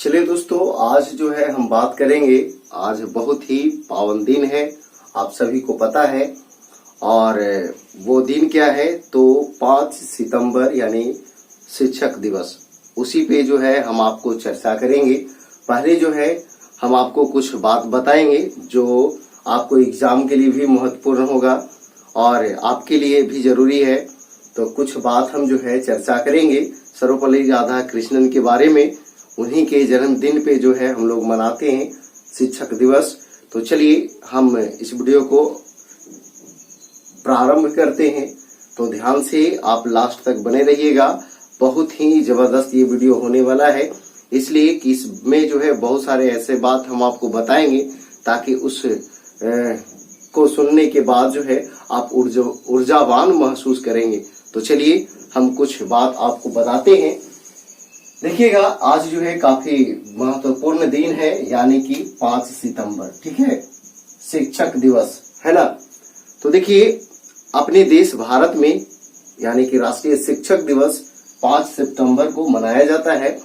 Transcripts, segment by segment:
चलिए दोस्तों, आज जो है हम बात करेंगे। आज बहुत ही पावन दिन है, आप सभी को पता है। और वो दिन क्या है तो 5 सितंबर यानी शिक्षक दिवस, उसी पे जो है हम आपको चर्चा करेंगे। पहले जो है हम आपको कुछ बात बताएंगे जो आपको एग्जाम के लिए भी महत्वपूर्ण होगा और आपके लिए भी जरूरी है। तो कुछ बात हम जो है चर्चा करेंगे सर्वपल्ली राधा कृष्णन के बारे में। उन्हीं के जन्मदिन पे जो है हम लोग मनाते हैं शिक्षक दिवस। तो चलिए हम इस वीडियो को प्रारंभ करते हैं। तो ध्यान से आप लास्ट तक बने रहिएगा, बहुत ही जबरदस्त ये वीडियो होने वाला है। इसलिए कि इसमें जो है बहुत सारे ऐसे बात हम आपको बताएंगे ताकि उस को सुनने के बाद जो है आप ऊर्जावान महसूस करेंगे। तो चलिए हम कुछ बात आपको बताते हैं। देखिएगा, आज जो है काफी महत्वपूर्ण दिन है, यानी कि 5 सितंबर, ठीक है, शिक्षक दिवस है ना। तो देखिए, अपने देश भारत में यानी कि राष्ट्रीय शिक्षक दिवस 5 सितंबर को मनाया जाता है।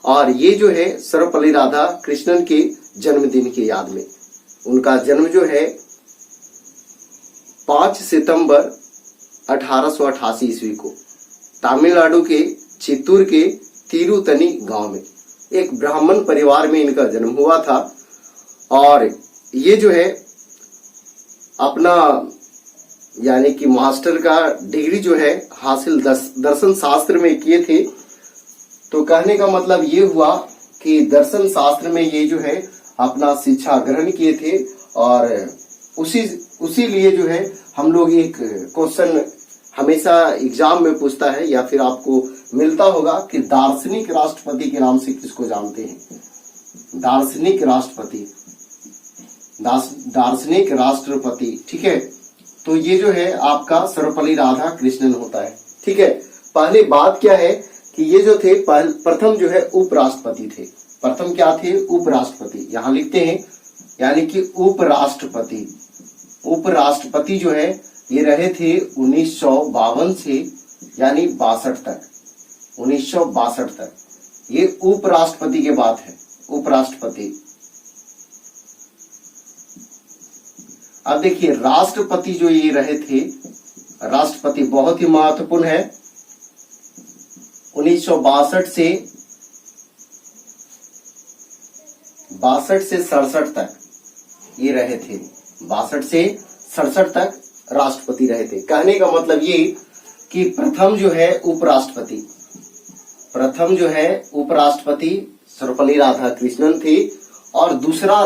और ये जो है सर्वपल्ली राधा कृष्णन के जन्मदिन की याद में। उनका जन्म जो है 5 सितंबर 1888 ईस्वी को तमिलनाडु के चित्तूर के तिरुतनी गांव में एक ब्राह्मण परिवार में इनका जन्म हुआ था। और ये जो है अपना यानी कि मास्टर का डिग्री जो है हासिल दर्शन शास्त्र में किए थे। तो कहने का मतलब ये हुआ कि दर्शन शास्त्र में ये जो है अपना शिक्षा ग्रहण किए थे। और उसी लिए जो है हम लोग एक क्वेश्चन हमेशा एग्जाम में पूछता है या फिर आपको मिलता होगा कि दार्शनिक राष्ट्रपति के नाम से किसको जानते हैं? दार्शनिक राष्ट्रपति, ठीक है। तो ये जो है आपका सर्वपल्ली राधा कृष्णन होता है, ठीक है। पहले बात क्या है कि ये जो थे प्रथम जो है उपराष्ट्रपति थे। प्रथम क्या थे? उपराष्ट्रपति। यहां लिखते हैं यानी कि उपराष्ट्रपति। उपराष्ट्रपति जो है ये रहे थे 1952 से यानी 62 तक, 1962 तक। ये उपराष्ट्रपति की बात है, उपराष्ट्रपति। अब देखिए, राष्ट्रपति जो ये रहे थे, राष्ट्रपति बहुत ही महत्वपूर्ण है। 1962 से 67 तक ये रहे थे। 62 से 67 तक राष्ट्रपति रहे थे। कहने का मतलब ये कि प्रथम जो है उपराष्ट्रपति सर्वपल्ली राधा कृष्णन थे। और दूसरा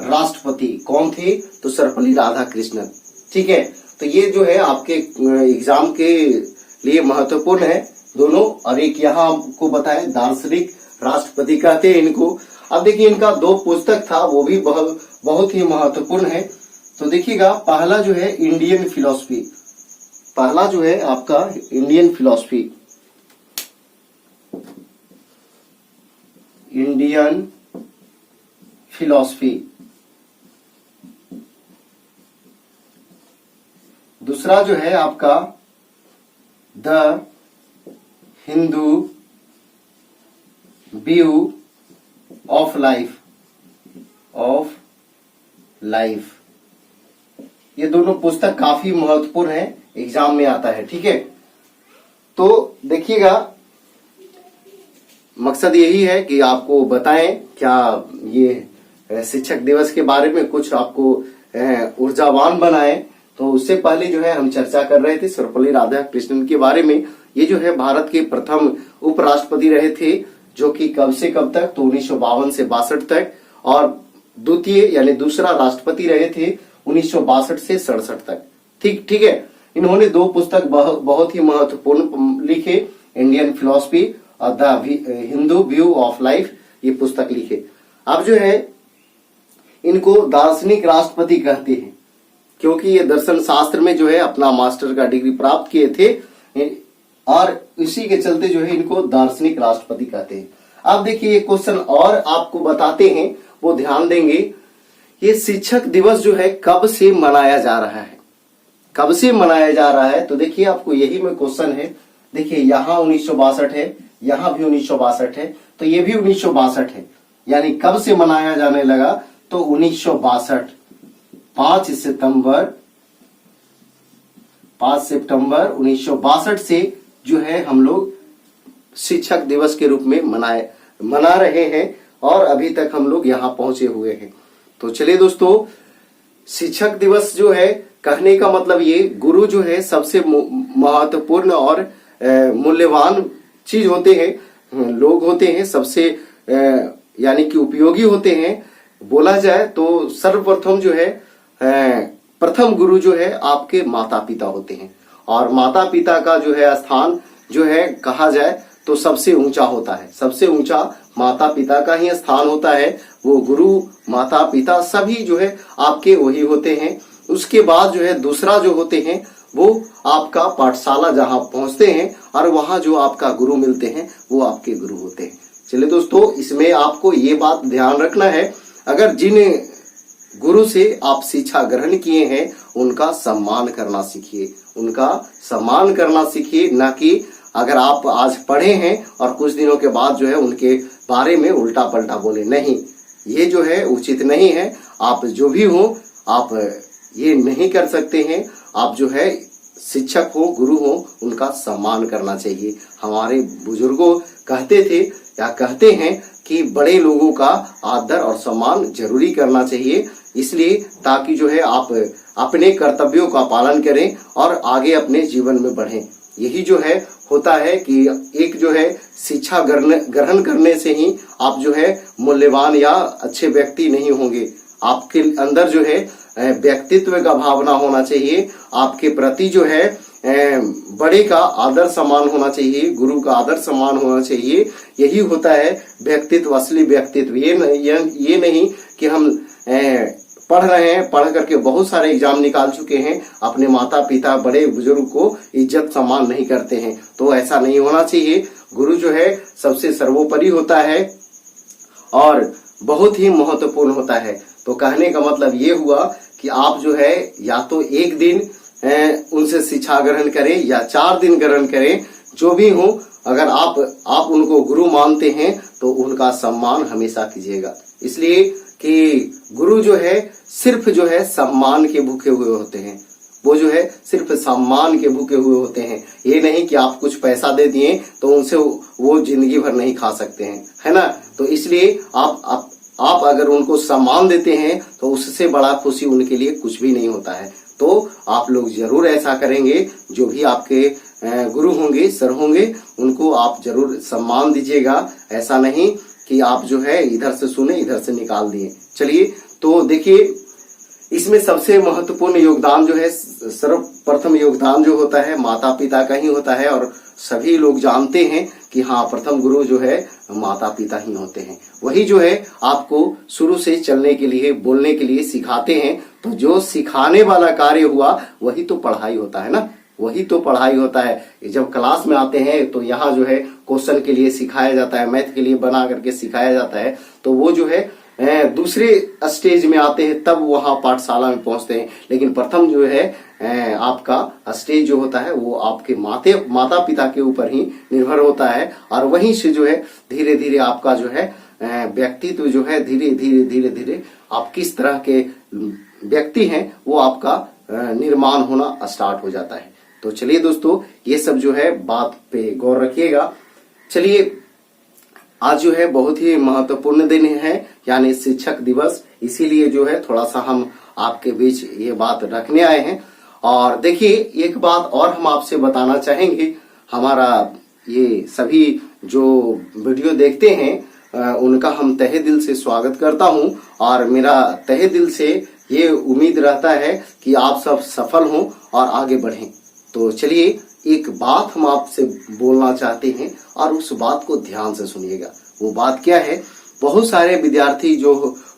राष्ट्रपति कौन थे? तो सर्वपल्ली राधा कृष्णन, ठीक है। तो ये जो है आपके एग्जाम के लिए महत्वपूर्ण है दोनों। और एक यहाँ आपको बताए दार्शनिक राष्ट्रपति कहते हैं इनको। अब देखिए, इनका 2 पुस्तक था, वो भी बहुत ही महत्वपूर्ण है। तो देखिएगा, पहला जो है इंडियन फिलॉसफी, पहला जो है आपका इंडियन फिलॉसफी। दूसरा जो है आपका the Hindu view of life. ये दोनों पुस्तक काफी महत्वपूर्ण है, एग्जाम में आता है, ठीक है। तो देखिएगा, मकसद यही है कि आपको बताएं क्या ये शिक्षक दिवस के बारे में कुछ आपको ऊर्जावान बनाए। तो उससे पहले जो है हम चर्चा कर रहे थे सर्वपल्ली राधा कृष्णन के बारे में। ये जो है भारत के प्रथम उपराष्ट्रपति रहे थे, जो कि कब से कब तक? तो 1952 से 62 तक। और द्वितीय यानी दूसरा राष्ट्रपति रहे थे 1962 से 67 तक, ठीक है। इन्होंने 2 पुस्तक बहुत ही महत्वपूर्ण लिखे, इंडियन फिलॉसफी और the Hindu view of life, ये पुस्तक लिखे। अब जो है इनको दार्शनिक राष्ट्रपति कहते हैं, क्योंकि ये दर्शन शास्त्र में जो है अपना मास्टर का डिग्री प्राप्त किए थे। और इसी के चलते जो है इनको दार्शनिक राष्ट्रपति कहते हैं। अब देखिए, ये क्वेश्चन और आपको बताते हैं, वो ध्यान देंगे। ये शिक्षक दिवस जो है कब से मनाया जा रहा है? कब से मनाया जा रहा है? तो देखिए, आपको यही में क्वेश्चन है। देखिए, यहाँ 1962 है, यहाँ भी 1962 है, तो ये भी 1962 है। यानी कब से मनाया जाने लगा? तो 1962, 5 सितंबर 1962 से जो है हम लोग शिक्षक दिवस के रूप में मना रहे हैं, और अभी तक हम लोग यहाँ पहुंचे हुए हैं। तो चलिए दोस्तों, शिक्षक दिवस जो है, कहने का मतलब ये, गुरु जो है सबसे महत्वपूर्ण और मूल्यवान चीज होते हैं, लोग होते हैं, सबसे यानी कि उपयोगी होते हैं। बोला जाए तो सर्वप्रथम जो है प्रथम गुरु जो है आपके माता पिता होते हैं, और माता पिता का जो है स्थान जो है कहा जाए तो सबसे ऊंचा होता है। सबसे ऊंचा माता पिता का ही स्थान होता है। वो गुरु, माता पिता सभी जो है आपके वही होते हैं। उसके बाद जो है दूसरा जो होते हैं वो आपका पाठशाला, जहां पहुंचते हैं और वहां जो आपका गुरु मिलते हैं वो आपके गुरु होते हैं। चलिए दोस्तों, इसमें आपको ये बात ध्यान रखना है, अगर जिन गुरु से आप शिक्षा ग्रहण किए हैं उनका सम्मान करना सीखिए, उनका सम्मान करना सीखिए। ना कि अगर आप आज पढ़े हैं और कुछ दिनों के बाद जो है उनके बारे में उल्टा पलटा बोले, नहीं, ये जो है उचित नहीं है। आप जो भी हो, आप ये नहीं कर सकते हैं। आप जो है शिक्षक हो, गुरु हो, उनका सम्मान करना चाहिए। हमारे बुजुर्गों कहते थे या कहते हैं कि बड़े लोगों का आदर और सम्मान जरूरी करना चाहिए, इसलिए ताकि जो है आप अपने कर्तव्यों का पालन करें और आगे अपने जीवन में बढ़ें। यही जो है होता है कि एक जो है शिक्षा ग्रहण करने से ही आप जो है मूल्यवान या अच्छे व्यक्ति नहीं होंगे। आपके अंदर जो है व्यक्तित्व का भावना होना चाहिए, आपके प्रति जो है बड़े का आदर सम्मान होना चाहिए, गुरु का आदर सम्मान होना चाहिए। यही होता है व्यक्तित्व, असली व्यक्तित्व। ये नहीं कि हम पढ़ रहे हैं, पढ़ करके बहुत सारे एग्जाम निकाल चुके हैं, अपने माता पिता बड़े बुजुर्ग को इज्जत सम्मान नहीं करते हैं, तो ऐसा नहीं होना चाहिए। गुरु जो है सबसे सर्वोपरि होता है और बहुत ही महत्वपूर्ण होता है। तो कहने का मतलब ये हुआ कि आप जो है या तो एक दिन उनसे शिक्षा ग्रहण करें या 4 दिन ग्रहण करें, जो भी हो, अगर आप उनको गुरु मानते हैं तो उनका सम्मान हमेशा कीजिएगा। इसलिए कि गुरु जो है सिर्फ जो है सम्मान के भूखे हुए होते हैं, वो जो है सिर्फ सम्मान के भूखे हुए होते हैं। ये नहीं कि आप कुछ पैसा दे दिए तो उनसे वो जिंदगी भर नहीं खा सकते हैं, है ना। तो इसलिए आप अगर उनको सम्मान देते हैं तो उससे बड़ा खुशी उनके लिए कुछ भी नहीं होता है। तो आप लोग जरूर ऐसा करेंगे, जो भी आपके गुरु होंगे, सर होंगे, उनको आप जरूर सम्मान दीजिएगा। ऐसा नहीं कि आप जो है इधर से सुने इधर से निकाल दिए। चलिए, तो देखिए, इसमें सबसे महत्वपूर्ण योगदान जो है, सर्वप्रथम योगदान जो होता है माता पिता का ही होता है, और सभी लोग जानते हैं कि हाँ, प्रथम गुरु जो है माता पिता ही होते हैं। वही जो है आपको शुरू से चलने के लिए, बोलने के लिए सिखाते हैं। तो जो सिखाने वाला कार्य हुआ वही तो पढ़ाई होता है ना, वही तो पढ़ाई होता है। जब क्लास में आते हैं तो यहाँ जो है क्वेश्चन के लिए सिखाया जाता है, मैथ के लिए बना करके सिखाया जाता है। तो वो जो है दूसरे स्टेज में आते हैं, तब वहां पाठशाला में पहुंचते हैं। लेकिन प्रथम जो है आपका स्टेज जो होता है वो आपके माता पिता के ऊपर ही निर्भर होता है, और वहीं से जो है धीरे धीरे आपका जो है व्यक्तित्व जो है धीरे धीरे आप किस तरह के व्यक्ति हैं वो आपका निर्माण होना स्टार्ट हो जाता है। तो चलिए दोस्तों, ये सब जो है बात पे गौर रखिएगा। चलिए, आज जो है बहुत ही महत्वपूर्ण दिन है, यानी शिक्षक दिवस, इसीलिए जो है थोड़ा सा हम आपके बीच ये बात रखने आए हैं। और देखिए, एक बात और हम आपसे बताना चाहेंगे, हमारा ये सभी जो वीडियो देखते हैं उनका हम तहे दिल से स्वागत करता हूं, और मेरा तहे दिल से ये उम्मीद रहता है कि आप सब सफल हों और आगे बढ़ें। तो चलिए, एक बात हम आपसे बोलना चाहते हैं और उस बात को ध्यान से सुनिएगा। वो बात क्या है? बहुत सारे विद्यार्थी जो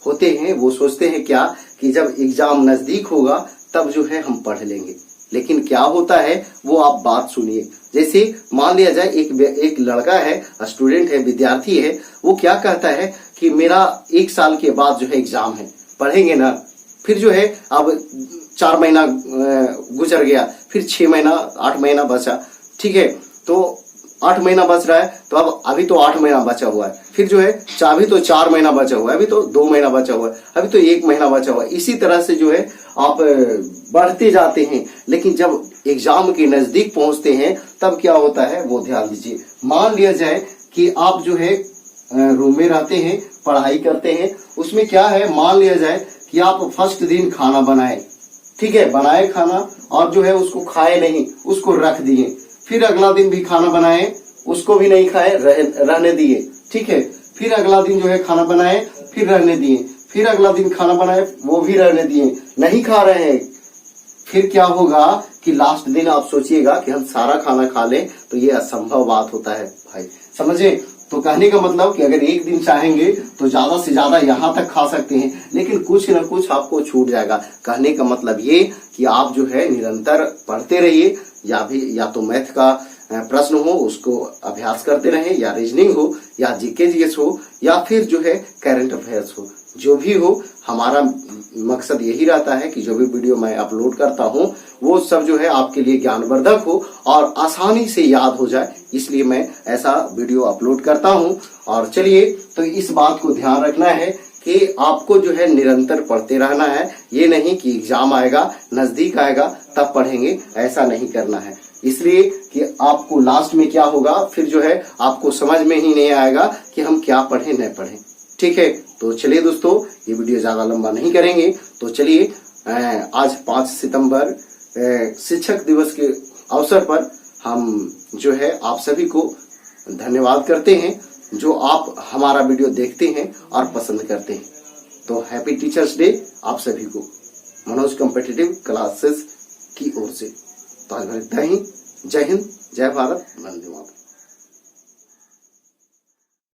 होते हैं वो सोचते हैं क्या कि जब एग्जाम नजदीक होगा तब जो है हम पढ़ लेंगे, लेकिन क्या होता है वो आप बात सुनिए। जैसे मान लिया जाए एक लड़का है, स्टूडेंट है, विद्यार्थी है, वो क्या कहता है कि मेरा 1 साल के बाद जो है एग्जाम है, पढ़ेंगे ना। फिर जो है अब 4 महीना गुजर गया, फिर 6 महीना 8 महीना बचा, ठीक है। तो 8 महीना बच रहा है, तो अब अभी तो 8 महीना बचा हुआ है, फिर जो है अभी तो 4 महीना बचा हुआ है, अभी तो 2 महीना बचा हुआ है, अभी तो 1 महीना बचा हुआ है। इसी तरह से जो है आप बढ़ते जाते हैं। लेकिन जब एग्जाम के नजदीक पहुंचते हैं तब क्या होता है वो ध्यान दीजिए। मान लिया जाए कि आप जो है रूम में रहते हैं, पढ़ाई करते हैं, उसमें क्या है, मान लिया जाए कि आप फर्स्ट दिन खाना बनाए, ठीक है, बनाए खाना और जो है उसको खाए नहीं, उसको रख दिए, फिर अगला दिन भी खाना बनाए, उसको भी नहीं खाए, रहने दिए, ठीक है, फिर अगला दिन जो है खाना बनाए, फिर रहने दिए, फिर अगला दिन खाना बनाए, वो भी रहने दिए, नहीं खा रहे हैं। फिर क्या होगा कि लास्ट दिन आप सोचिएगा कि हम सारा खाना खा लें, तो ये असंभव बात होता है भाई, समझे। तो कहने का मतलब कि अगर एक दिन चाहेंगे तो ज्यादा से ज्यादा यहाँ तक खा सकते हैं, लेकिन कुछ न कुछ आपको छूट जाएगा। कहने का मतलब ये कि आप जो है निरंतर पढ़ते रहिए, या तो मैथ का प्रश्न हो उसको अभ्यास करते रहें, या रीजनिंग हो, या जीके जीएस हो, या फिर जो है करंट अफेयर्स हो, जो भी हो। हमारा मकसद यही रहता है कि जो भी वीडियो मैं अपलोड करता हूं वो सब जो है आपके लिए ज्ञानवर्धक हो और आसानी से याद हो जाए, इसलिए मैं ऐसा वीडियो अपलोड करता हूं। और चलिए, तो इस बात को ध्यान रखना है कि आपको जो है निरंतर पढ़ते रहना है। ये नहीं कि एग्जाम आएगा, नजदीक आएगा तब पढ़ेंगे, ऐसा नहीं करना है। इसलिए कि आपको लास्ट में क्या होगा, फिर जो है आपको समझ में ही नहीं आएगा कि हम क्या पढ़ें न पढ़ें, ठीक है। तो चलिए दोस्तों, ये वीडियो ज्यादा लंबा नहीं करेंगे। तो चलिए, आज 5 सितंबर शिक्षक दिवस के अवसर पर हम जो है आप सभी को धन्यवाद करते हैं, जो आप हमारा वीडियो देखते हैं और पसंद करते हैं। तो हैप्पी टीचर्स डे आप सभी को मनोज कॉम्पिटिटिव क्लासेस की ओर से। तो आज इतना ही। जय हिंद, जय भारत, वंदे मातरम।